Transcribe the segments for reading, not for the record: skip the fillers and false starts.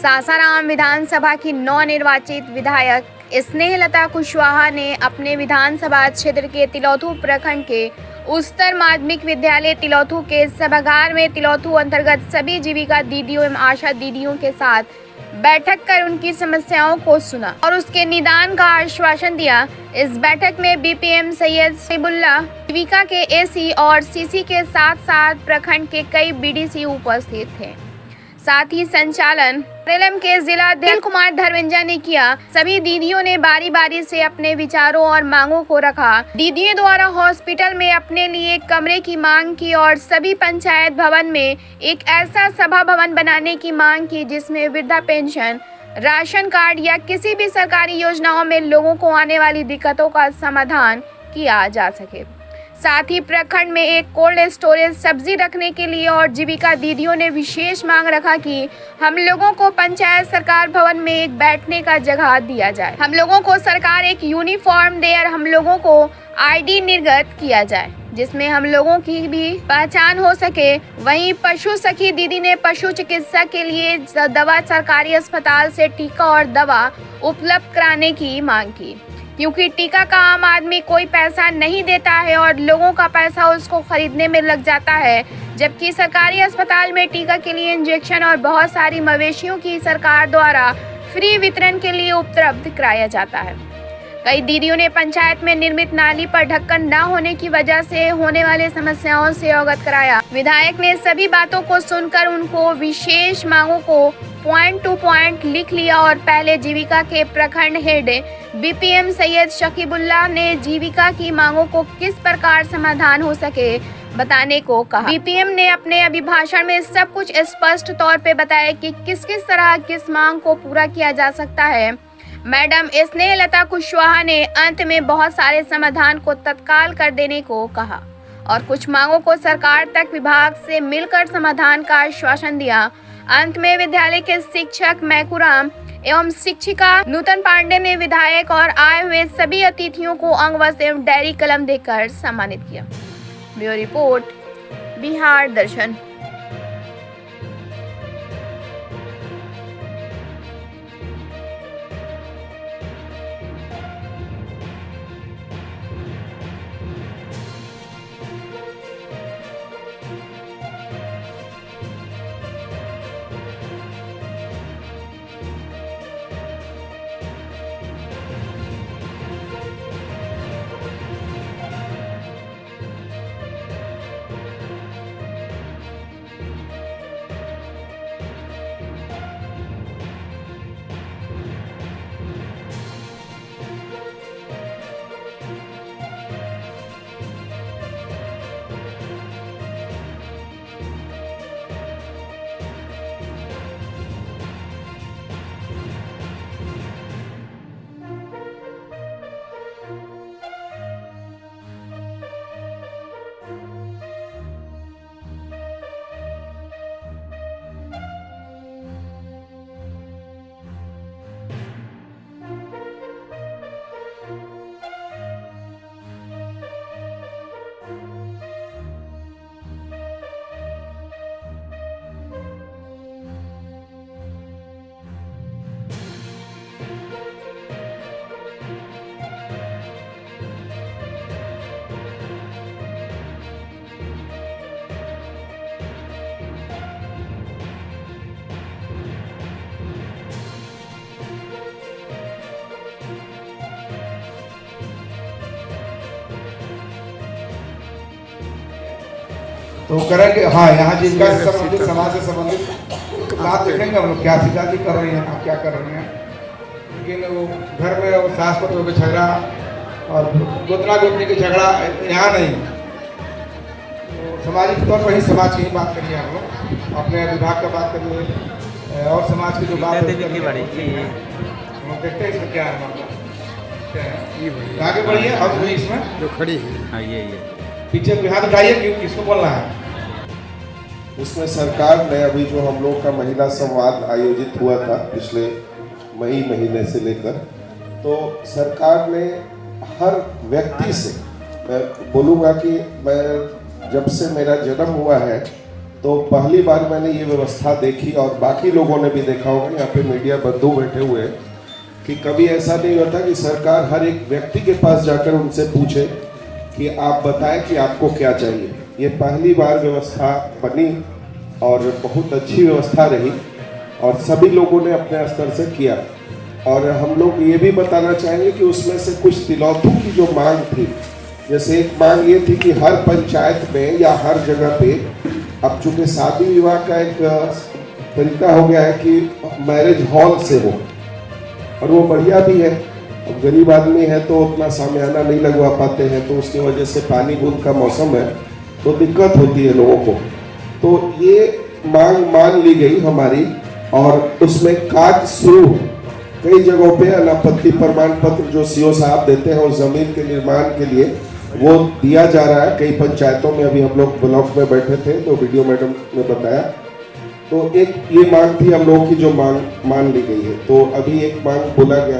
सासाराम विधानसभा की नवनिर्वाचित विधायक स्नेहलता कुशवाहा ने अपने विधानसभा क्षेत्र के तिलौथू प्रखंड के उच्चतर माध्यमिक विद्यालय तिलौथू के सभागार में तिलौथू अंतर्गत सभी जीविका दीदियों एवं आशा दीदियों के साथ बैठक कर उनकी समस्याओं को सुना और उसके निदान का आश्वासन दिया। इस बैठक में बीपीएम सैयद शकीबुल्लाह, जीविका के एसी और सीसी के साथ साथ प्रखंड के कई बीडीसी उपस्थित थे। साथ ही संचालन एलएम के जिला दिल कुमार धर्मेंद्र ने किया। सभी दीदियों ने बारी बारी से अपने विचारों और मांगों को रखा। दीदियों द्वारा हॉस्पिटल में अपने लिए कमरे की मांग की और सभी पंचायत भवन में एक ऐसा सभा भवन बनाने की मांग की जिसमें वृद्धा पेंशन, राशन कार्ड या किसी भी सरकारी योजनाओं में लोगों को आने वाली दिक्कतों का समाधान किया जा सके। साथ ही प्रखंड में एक कोल्ड स्टोरेज सब्जी रखने के लिए और जीविका दीदियों ने विशेष मांग रखा कि हम लोगों को पंचायत सरकार भवन में एक बैठने का जगह दिया जाए, हम लोगों को सरकार एक यूनिफॉर्म दे और हम लोगों को आईडी निर्गत किया जाए जिसमें हम लोगों की भी पहचान हो सके। वहीं पशु सखी दीदी ने पशु चिकित्सा के लिए दवा सरकारी अस्पताल से टीका और दवा उपलब्ध कराने की मांग की, क्योंकि टीका का आम आदमी कोई पैसा नहीं देता है और लोगों का पैसा उसको खरीदने में लग जाता है, जबकि सरकारी अस्पताल में टीका के लिए इंजेक्शन और बहुत सारी मवेशियों की सरकार द्वारा फ्री वितरण के लिए उपलब्ध कराया जाता है। कई दीदियों ने पंचायत में निर्मित नाली पर ढक्कन न होने की वजह से होने वाले समस्याओं से अवगत कराया। विधायक ने सभी बातों को सुनकर उनको विशेष मांगों को पॉइंट टू पॉइंट लिख लिया और पहले जीविका के प्रखंड हेड बीपीएम सैयद शकीबुल्लाह ने जीविका की मांगों को किस प्रकार समाधान हो सके बताने को कहा। बीपीएम ने अपने अभिभाषण में सब कुछ स्पष्ट तौर पे बताया कि किस किस तरह किस मांग को पूरा किया जा सकता है। मैडम स्नेहलता कुशवाहा ने अंत में बहुत सारे समाधान को तत्काल कर देने को कहा और कुछ मांगों को सरकार तक विभाग से मिलकर समाधान का आश्वासन दिया। अंत में विद्यालय के शिक्षक मैकुराम एवं शिक्षिका नूतन पांडे ने विधायक और आए हुए सभी अतिथियों को अंगवस्त्र एवं डायरी कलम देकर सम्मानित किया। ब्यूरो रिपोर्ट, बिहार दर्शन। तो करेंगे। हाँ, यहाँ जीविका से संबंधित, समाज से संबंधित बात देखेंगे हम लोग, क्या शिकायत कर रही हैं, आप क्या कर रहे हैं। लेकिन वो घर में और सास पतों के झगड़ा और गोतना गोतनी के झगड़ा यहाँ नहीं, तो सामाजिक तौर पर ही समाज की ही बात करिए हम लोग, अपने विभाग का बात करिए और समाज की जो बात है हम देखते हैं इसमें क्या है मामला। आगे बढ़िए अब इसमें जो खड़ी है ये पीछे हाथ उठाइए, किसको बोलना है। इसमें सरकार ने अभी जो हम लोग का महिला संवाद आयोजित हुआ था पिछले मई महीने से लेकर, तो सरकार ने हर व्यक्ति से, मैं बोलूँगा कि मैं जब से मेरा जन्म हुआ है तो पहली बार मैंने ये व्यवस्था देखी और बाकी लोगों ने भी देखा होगा, यहाँ पे मीडिया बंधु बैठे हुए हैं, कि कभी ऐसा नहीं होता कि सरकार हर एक व्यक्ति के पास जाकर उनसे पूछे कि आप बताएं कि आपको क्या चाहिए। ये पहली बार व्यवस्था बनी और बहुत अच्छी व्यवस्था रही और सभी लोगों ने अपने स्तर से किया। और हम लोग ये भी बताना चाहेंगे कि उसमें से कुछ तिलौथों की जो मांग थी, जैसे एक मांग ये थी कि हर पंचायत में या हर जगह पे, अब चूंकि शादी विवाह का एक तरीका हो गया है कि मैरिज हॉल से हो, और वो बढ़िया भी है। अब गरीब आदमी है तो उतना सामियाना नहीं लगवा पाते हैं, तो उसकी वजह से पानी बूंद का मौसम है तो दिक्कत होती है लोगों को। तो ये मांग मान ली गई हमारी और उसमें काज शुरू। कई जगहों पे अनापत्ति प्रमाण पत्र जो सीओ साहब देते हैं उस जमीन के निर्माण के लिए वो दिया जा रहा है। कई पंचायतों में अभी हम लोग ब्लॉक में बैठे थे तो वीडियो मैडम ने बताया, तो एक ये मांग थी हम लोगों की जो मांग मान ली गई है। तो अभी एक मांग बोला गया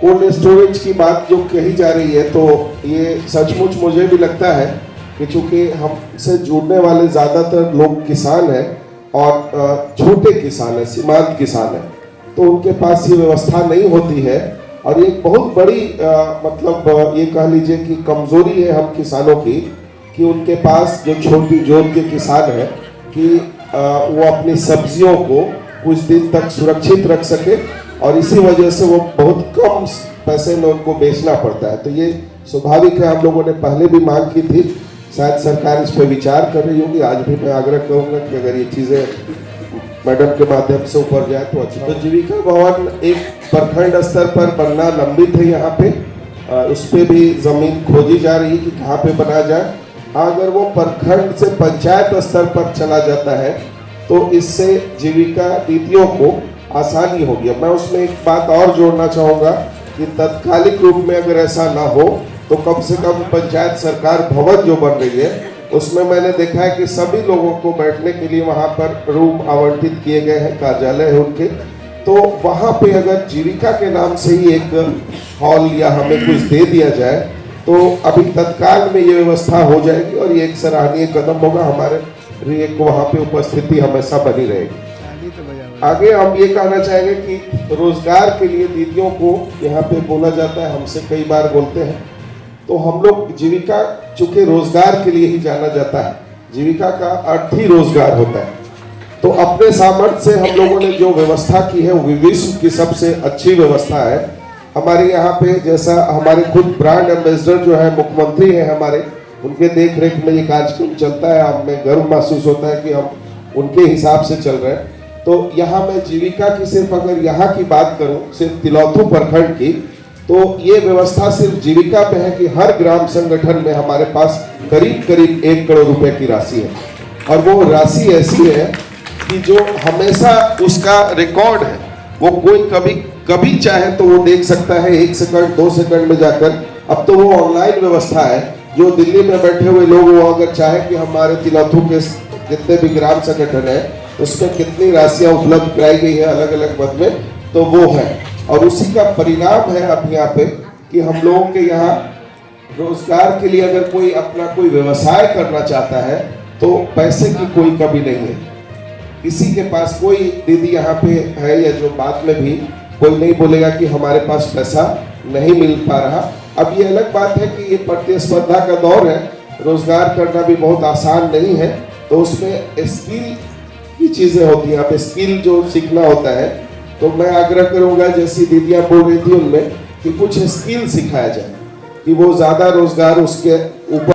कोल्ड स्टोरेज की बात जो कही जा रही है, तो ये सचमुच मुझे भी लगता है कि चूंकि हमसे जुड़ने वाले ज़्यादातर लोग किसान हैं और छोटे किसान हैं, सीमांत किसान हैं, तो उनके पास ये व्यवस्था नहीं होती है। और एक बहुत बड़ी मतलब ये कह लीजिए कि कमजोरी है हम किसानों की कि उनके पास जो छोटी जोत के किसान हैं कि वो अपनी सब्जियों को कुछ दिन तक सुरक्षित रख सके और इसी वजह से वो बहुत कम पैसे में उनको बेचना पड़ता है। तो ये स्वाभाविक है, हम लोगों ने पहले भी मांग की थी, शायद सरकार इस पर विचार कर रही होगी। आज भी मैं आग्रह करूँगा कि अगर ये चीज़ें मैडम के माध्यम से ऊपर जाए तो अच्छा। तो जीविका भवन एक प्रखंड स्तर पर बनना लंबित है यहाँ पे, उस पर भी जमीन खोजी जा रही है कि कहाँ पे बना जाए। अगर वो प्रखंड से पंचायत स्तर पर चला जाता है तो इससे जीविका दीदियों को आसानी होगी। मैं उसमें एक बात और जोड़ना चाहूँगा कि तत्कालिक रूप में अगर ऐसा ना हो तो कम से कम पंचायत सरकार भवन जो बन रही है उसमें मैंने देखा है कि सभी लोगों को बैठने के लिए वहाँ पर रूम आवंटित किए गए हैं, कार्यालय है उनके। तो वहाँ पे अगर जीविका के नाम से ही एक हॉल या हमें कुछ दे दिया जाए तो अभी तत्काल में ये व्यवस्था हो जाएगी और ये एक सराहनीय कदम होगा। हमारे लिए वहाँ पे उपस्थिति हमेशा बनी रहेगी। आगे हम ये कहना चाहेंगे कि रोजगार के लिए दीदियों को यहाँ पे बोला जाता है, हमसे कई बार बोलते हैं, तो हम लोग जीविका चूंकि रोजगार के लिए ही जाना जाता है, जीविका का अर्थ ही रोजगार होता है। तो अपने सामर्थ्य से हम लोगों ने जो व्यवस्था की है वो विश्व की सबसे अच्छी व्यवस्था है। हमारे यहाँ पे जैसा हमारे खुद ब्रांड एम्बेसडर जो है मुख्यमंत्री है हमारे, उनके देख रेख में ये कार्यक्रम चलता है। हमें गर्व महसूस होता है कि हम उनके हिसाब से चल रहे हैं। तो यहाँ मैं जीविका की सिर्फ अगर यहाँ की बात करूँ, सिर्फ तिलौथू प्रखंड की, तो ये व्यवस्था सिर्फ जीविका पे है कि हर ग्राम संगठन में हमारे पास करीब करीब 1 करोड़ रुपए की राशि है। और वो राशि ऐसी है कि जो हमेशा उसका रिकॉर्ड है, वो कोई कभी चाहे तो वो देख सकता है 1 सेकंड 2 सेकंड में जाकर। अब तो वो ऑनलाइन व्यवस्था है, जो दिल्ली में बैठे हुए लोग वो अगर चाहे कि हमारे तिलौथू के जितने भी ग्राम संगठन है उसमें कितनी राशियां उपलब्ध कराई गई है अलग अलग मद में, तो वो है। और उसी का परिणाम है अब यहाँ पे कि हम लोगों के यहाँ रोजगार के लिए अगर कोई अपना कोई व्यवसाय करना चाहता है तो पैसे की कोई कमी नहीं है। किसी के पास कोई दीदी यहाँ पे है या जो बाद में भी कोई नहीं बोलेगा कि हमारे पास पैसा नहीं मिल पा रहा। अब ये अलग बात है कि ये प्रतिस्पर्धा का दौर है, रोजगार करना भी बहुत आसान नहीं है, तो उसमें स्किल की चीजें होती हैं। अब स्किल जो सीखना होता है, तो मैं आग्रह करूंगा जैसी दीदियां बोल रही थी उनमें कि कुछ स्किल सिखाया जाए कि वो ज्यादा रोजगार उसके ऊपर।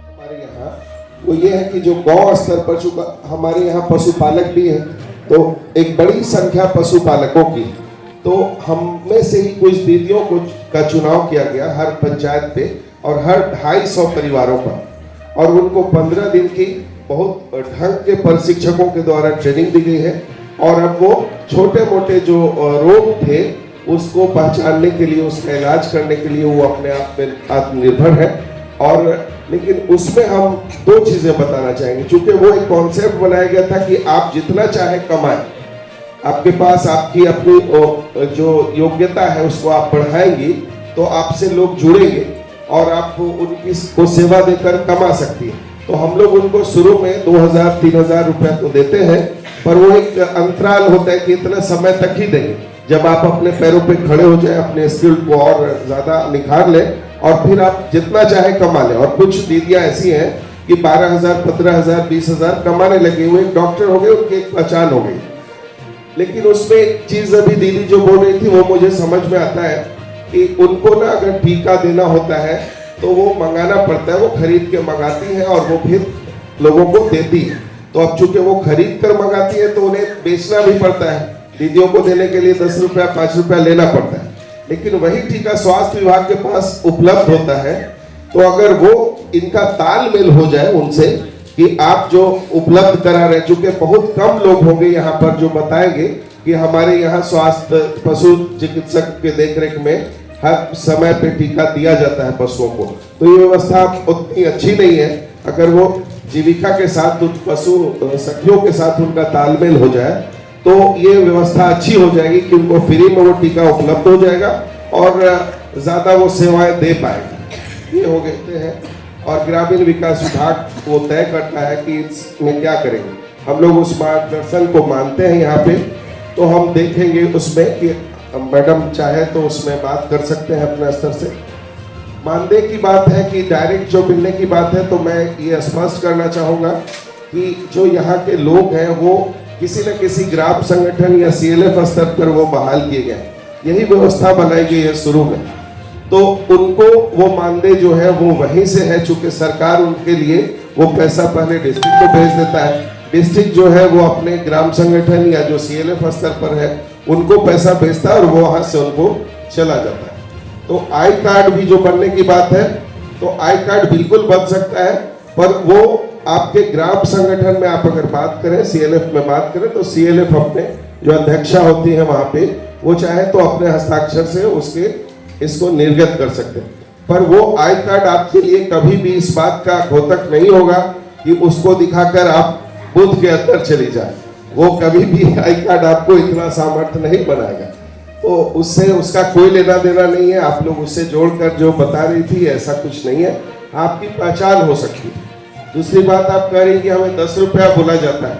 हमारे यहाँ वो ये है कि जो गांव स्तर पर, चूंकि हमारे यहाँ पशुपालक भी है तो एक बड़ी संख्या पशुपालकों की, तो हम में से ही कुछ दीदियों का चुनाव किया गया हर पंचायत पे और हर 250 परिवारों पर, और उनको 15 दिन की बहुत ढंग के प्रशिक्षकों के द्वारा ट्रेनिंग दी गई है। और अब वो छोटे मोटे जो रोग थे उसको पहचानने के लिए, उसका इलाज करने के लिए वो अपने आप में आत्मनिर्भर है। और लेकिन उसमें हम 2 चीजें बताना चाहेंगे, क्योंकि वो एक कॉन्सेप्ट बनाया गया था कि आप जितना चाहे कमाएं, आपके पास आपकी अपनी जो योग्यता है उसको आप बढ़ाएंगी तो आपसे लोग जुड़ेंगे। और आप उनकी को सेवा देकर कमा सकती है। तो हम लोग उनको शुरू में 2000-3000 रुपया तो देते हैं, पर वो एक अंतराल होता है कि इतना समय तक ही देंगे जब आप अपने पैरों पे खड़े हो जाए, अपने स्किल को और ज़्यादा निखार लें और फिर आप जितना चाहे कमा लें। और कुछ दीदियाँ ऐसी हैं कि 12,000, 15,000, 20,000 कमाने लगे हुए, डॉक्टर हो गए, उनकी एक पहचान हो गई। लेकिन उसमें एक चीज़ अभी दीदी जो बोल रही थी वो मुझे समझ में आता है कि उनको ना अगर टीका देना होता है तो वो मंगाना पड़ता है, वो खरीद के मंगाती है और वो फिर लोगों को देती है। तो अब चूंकि वो खरीद कर मंगाती है तो उन्हें बेचना भी पड़ता है, दीदियों को देने के लिए 10 रुपया 5 रुपया लेना पड़ता है। लेकिन वही टीका स्वास्थ्य विभाग के पास उपलब्ध होता है, तो अगर वो इनका तालमेल हो जाए उनसे कि आप जो उपलब्ध करा रहे, चूंकि बहुत कम लोग होंगे यहाँ पर जो बताएंगे कि हमारे यहाँ स्वास्थ्य पशु चिकित्सक के देखरेख में हर समय पे टीका दिया जाता है पशुओं को, तो ये व्यवस्था उतनी अच्छी नहीं है। अगर वो जीविका के साथ पशु सखियों के साथ उनका तालमेल हो जाए तो ये व्यवस्था अच्छी हो जाएगी कि उनको फ्री में वो टीका उपलब्ध हो जाएगा और ज़्यादा वो सेवाएं दे पाएंगे। ये हो गए हैं और ग्रामीण विकास विभाग वो तय करता है कि इसमें क्या करेंगे। हम लोग उस मार्गदर्शन को मानते हैं यहाँ पे, तो हम देखेंगे उसमें कि मैडम चाहे तो उसमें बात कर सकते हैं अपने स्तर से। मानदेय की बात है कि डायरेक्ट जो मिलने की बात है, तो मैं ये स्पष्ट करना चाहूँगा कि जो यहाँ के लोग हैं वो किसी न किसी ग्राम संगठन या CLF स्तर पर वो बहाल किए गए, यही व्यवस्था बनाई गई है शुरू में। तो उनको वो मानदेय जो है वो वहीं से है, चूंकि सरकार उनके लिए वो पैसा पहले डिस्ट्रिक्ट को भेज देता है, डिस्ट्रिक्ट जो है वो अपने ग्राम संगठन या जो CLF स्तर पर है उनको पैसा भेजता है और वो वहाँ से उनको चला जाता है। तो आई कार्ड भी जो बनने की बात है, तो आई कार्ड बिल्कुल बन सकता है, पर वो आपके ग्राम संगठन में आप अगर बात करें, CLF में बात करें, तो CLF अपने जो अध्यक्षा होती है वहाँ पे वो चाहे तो अपने हस्ताक्षर से उसके इसको निर्गत कर सकते हैं। पर वो आई कार्ड आपके लिए कभी भी इस बात का घोतक नहीं होगा कि उसको दिखाकर आप बुद्ध के अंदर चली जाए, वो कभी भी आई कार्ड आपको इतना सामर्थ्य नहीं बनाएगा। तो उससे उसका कोई लेना देना नहीं है। आप लोग उससे जोड़कर जो बता रही थी ऐसा कुछ नहीं है, आपकी पहचान हो सकती है। दूसरी बात आप कह रही कि हमें 10 रुपया बोला जाता है,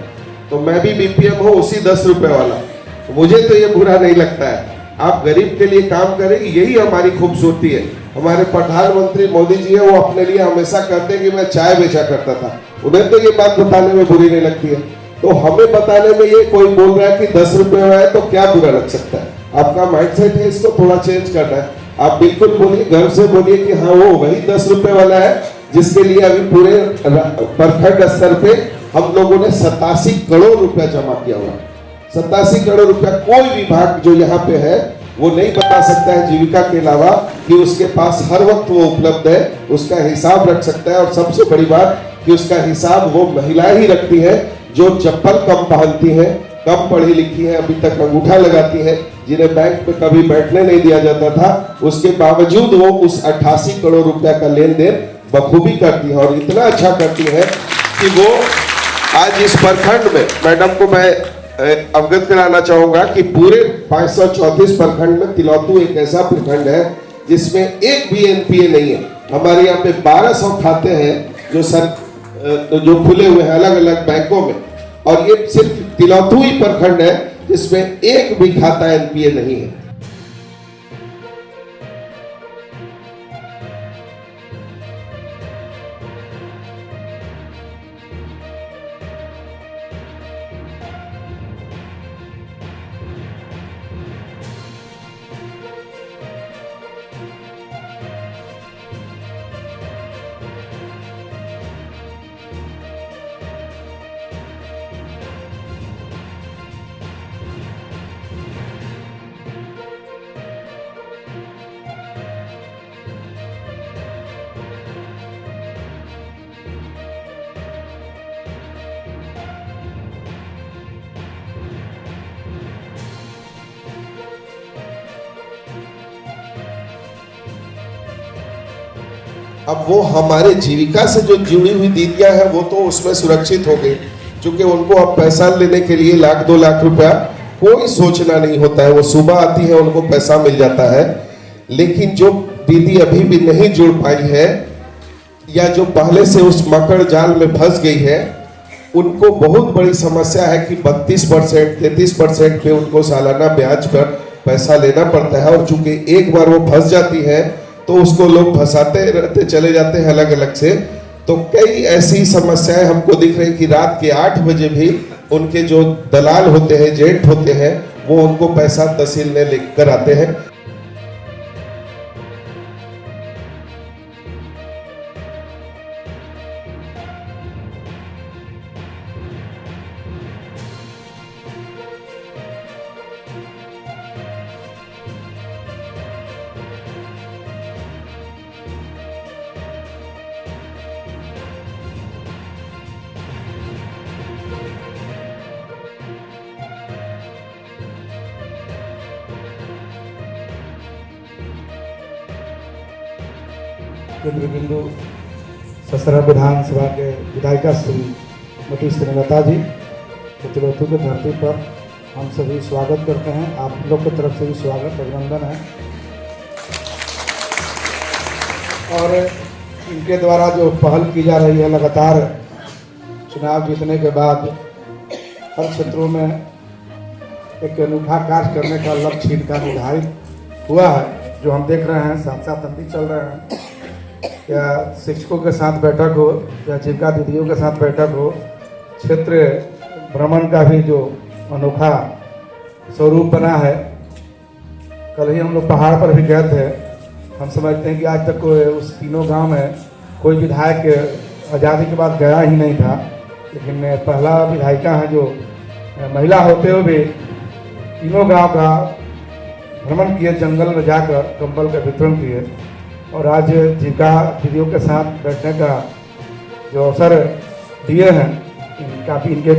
तो मैं भी BPM हूँ उसी 10 रुपये वाला, तो मुझे तो ये बुरा नहीं लगता है। आप गरीब के लिए काम करेंगे, यही हमारी खूबसूरती है। हमारे प्रधानमंत्री मोदी जी है, वो अपने लिए हमेशा कहते हैं कि मैं चाय बेचा करता था, उन्हें तो ये बात बताने में बुरी नहीं लगती है। तो हमें बताने में ये कोई बोल रहा है कि 10 रुपये में है तो क्या बुरा लग सकता है। आपका माइंडसेट है, इसको थोड़ा चेंज करना है। आप बिल्कुल बोलिए, गर्व से बोलिए कि हाँ वो वही 10 रुपये वाला है जिसके लिए अभी पूरे प्रखंड स्तर पे हम लोगों ने 87 करोड़ रुपया जमा किया हुआ है। 87 करोड़ रुपया कोई विभाग जो यहाँ पे है वो नहीं बता सकता है जीविका के अलावा कि उसके पास हर वक्त वो उपलब्ध है, उसका हिसाब रख सकता है। और सबसे बड़ी बात कि उसका हिसाब वो महिलाएं ही रखती है जो चप्पल कम पहनती हैं, कम पढ़ी लिखी है, अभी तक अंगूठा लगाती है, जिन्हें बैंक पे कभी बैठने नहीं दिया जाता था, उसके बावजूद वो उस 88 करोड़ रुपया का लेन देन बखूबी करती है। और इतना अच्छा करती है कि वो आज इस प्रखंड में, मैडम को मैं अवगत कराना चाहूंगा कि पूरे 534 प्रखंड में तिलौथू एक ऐसा प्रखंड है जिसमें एक भी NPA नहीं है। हमारे यहाँ पे 1200 खाते हैं जो खुले हुए हैं अलग अलग बैंकों में, और ये सिर्फ तिलौथू ही प्रखंड है जिसमें एक भी खाता NPA नहीं है। अब वो हमारे जीविका से जो जुड़ी हुई दीदियां हैं वो तो उसमें सुरक्षित हो गई, क्योंकि उनको अब पैसा लेने के लिए 1-2 लाख रुपया कोई सोचना नहीं होता है। वो सुबह आती है, उनको पैसा मिल जाता है। लेकिन जो दीदी अभी भी नहीं जुड़ पाई है या जो पहले से उस मकर जाल में फंस गई है, उनको बहुत बड़ी समस्या है कि 32%, 33% पे उनको सालाना ब्याज पर पैसा लेना पड़ता है। और चूंकि एक बार वो फंस जाती है तो उसको लोग फंसाते रहते चले जाते हैं अलग अलग से। तो कई ऐसी समस्याएं हमको दिख रही कि रात के 8 बजे भी उनके जो दलाल होते हैं, एजेंट होते हैं, वो उनको पैसा तहसील में लेकर आते हैं। केंद्र बिंदु ससरा विधानसभा के विधायिका श्रीमती स्नेहलता जी के तिलोथू की धरती पर हम सभी स्वागत करते हैं। आप लोग की तरफ से भी स्वागत अभिनंदन है। और इनके द्वारा जो पहल की जा रही है, लगातार चुनाव जीतने के बाद हर क्षेत्रों में एक अनूठा कार्य करने का लक्ष्य इनका निर्धारित हुआ है, जो हम देख रहे हैं। साथ साथ हम भी चल रहे हैं, या शिक्षकों के साथ बैठक हो या जीविका दीदियों के साथ बैठक हो, क्षेत्र भ्रमण का भी जो अनोखा स्वरूप बना है। कल ही हम लोग पहाड़ पर भी गए थे। हम समझते हैं कि आज तक कोई उस तीनों गांव में कोई विधायक आज़ादी के बाद गया ही नहीं था, लेकिन पहला विधायिका है जो महिला होते हुए भी तीनों गांव का भ्रमण किए, जंगल में जाकर कंबल का वितरण किए। और आज जीविका दीदियों के साथ बैठने का जो अवसर दिए हैं, काफ़ी इनके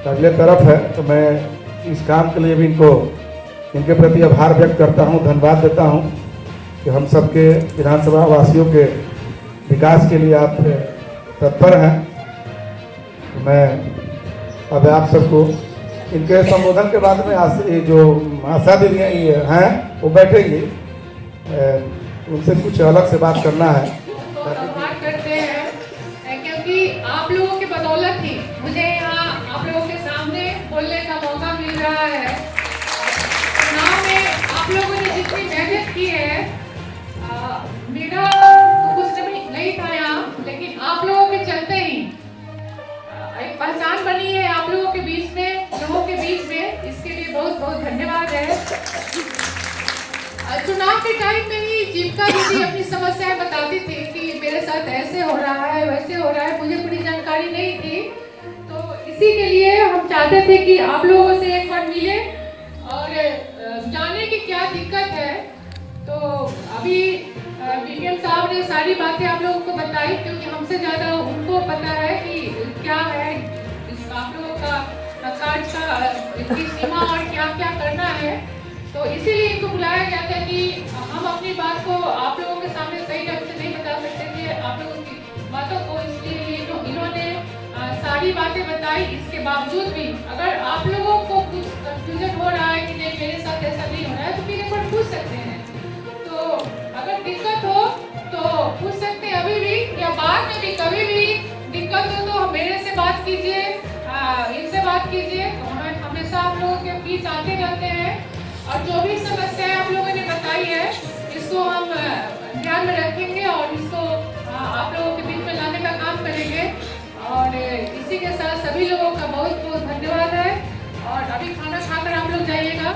काबिले तरफ है। तो मैं इस काम के लिए भी इनके प्रति आभार व्यक्त करता हूं, धन्यवाद देता हूं कि हम सबके विधानसभा वासियों के विकास के लिए आप तत्पर हैं। मैं अब आप सबको इनके संबोधन के बाद में जो आशा दीदियाँ हैं वो बैठेंगी, उनसे कुछ अलग से बात करना है। बात करते हैं क्योंकि आप लोगों की बदौलत ही मुझे यहाँ आप लोगों के सामने बोलने का मौका मिल रहा है। चुनाव में आप लोगों ने जितनी मेहनत की है, मेरा तो कुछ नहीं था यहाँ, लेकिन आप लोगों के चलते ही एक पहचान बनी है आप लोगों के बीच में, लोगों के बीच में। इसके लिए बहुत बहुत धन्यवाद है। चुनाव के टाइम में ही जीविका दीदी अपनी समस्याएं बताती थी कि मेरे साथ ऐसे हो रहा है, वैसे हो रहा है। मुझे पूरी जानकारी नहीं थी, तो इसी के लिए हम चाहते थे कि आप लोगों से एक बार मिले और जाने की क्या दिक्कत है। तो अभी बीपीएम साहब ने सारी बातें आप लोगों को बताई, क्योंकि हमसे ज़्यादा उनको पता है कि क्या है इस आप लोगों का कार्य का की सीमा और क्या क्या करना है। तो इसीलिए इनको बुलाया गया था कि हम अपनी बात को आप लोगों के सामने सही ढंग से नहीं बता सकते थे, आप लोगों की बातों को। इसलिए इन्होंने सारी बातें बताई। इसके बावजूद भी अगर आप लोगों को कुछ कंफ्यूजन हो रहा है कि नहीं मेरे साथ ऐसा नहीं हो रहा है, तो फिर एक बार पूछ सकते हैं। तो अगर दिक्कत हो तो पूछ सकते हैं अभी भी, या बाद में भी कभी भी दिक्कत हो तो मेरे से बात कीजिए, इनसे बात कीजिए। हम हमेशा आप लोगों के बीच आते रहते हैं, और जो भी समस्याएं आप लोगों ने बताई है इसको हम ध्यान में रखेंगे और इसको आप लोगों के बीच में लाने का काम करेंगे। और इसी के साथ सभी लोगों का बहुत बहुत धन्यवाद है। और अभी खाना खाकर आप लोग जाइएगा।